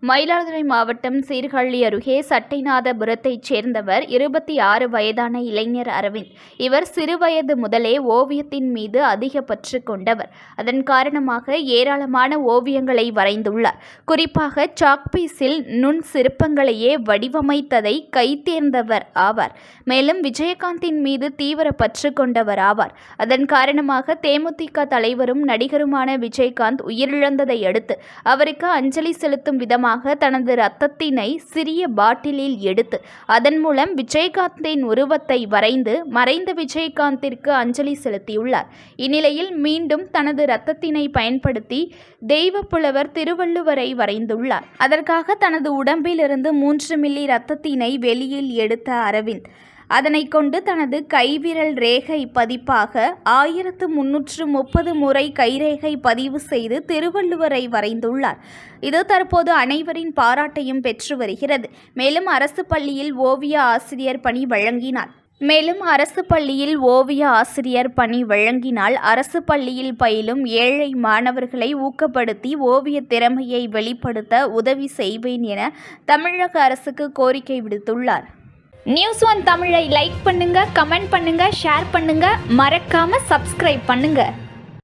மயிலாடுதுறை மாவட்டம் சீர்காழி அருகே சட்டைநாதபுரத்தைச் சேர்ந்தவர் 26 வயதான இளைஞர் அரவிந்த். இவர் சிறுவயது முதலே ஓவியத்தின் மீது அதிக பற்று கொண்டவர். அதன் காரணமாக ஏராளமான ஓவியங்களை வரைந்துள்ளார். குறிப்பாக சாக்பீஸில் நுண் சிற்பங்களையே வடிவமைத்ததை கைதேர்ந்தவர் ஆவார். மேலும் விஜயகாந்தின் மீது தீவிர பற்று கொண்டவர் ஆவார். அதன் காரணமாக தேமுதிக தலைவரும் நடிகருமான விஜயகாந்த் உயிரிழந்ததை அடுத்து அவருக்கு அஞ்சலி செலுத்தும் விதமாக தனது இரத்தத்தினை சிறிய பாட்டிலில் எடுத்து அதன் மூலம் விஜயகாந்தின் உருவத்தை வரைந்து மறைந்த விஜயகாந்திற்கு அஞ்சலி செலுத்தியுள்ளார். இந்நிலையில் மீண்டும் தனது இரத்தத்தினை பயன்படுத்தி தெய்வப்புலவர் திருவள்ளுவரை வரைந்துள்ளார். அதற்காக தனது உடம்பிலிருந்து 3 மில்லி இரத்தத்தினை வெளியில் எடுத்த அரவிந்த் அதனை கொண்டு தனது கைவிரல் ரேகை பதிப்பாக 1330 முறை கைரேகை பதிவு செய்து திருவள்ளுவரை வரைந்துள்ளார். இது தற்போது அனைவரின் பாராட்டையும் பெற்று வருகிறது. மேலும் அரசு பள்ளியில் ஓவிய ஆசிரியர் பணி வழங்கினால் அரசு பள்ளியில் பயிலும் ஏழை மாணவர்களை ஊக்கப்படுத்தி ஓவிய திறமையை வெளிப்படுத்த உதவி செய்வேன் என தமிழக அரசுக்கு கோரிக்கை விடுத்துள்ளார். News1 தமிழை லைக் பண்ணுங்க, கமெண்ட் பண்ணுங்க, ஷேர் பண்ணுங்க, மறக்காம சப்ஸ்கிரைப் பண்ணுங்க.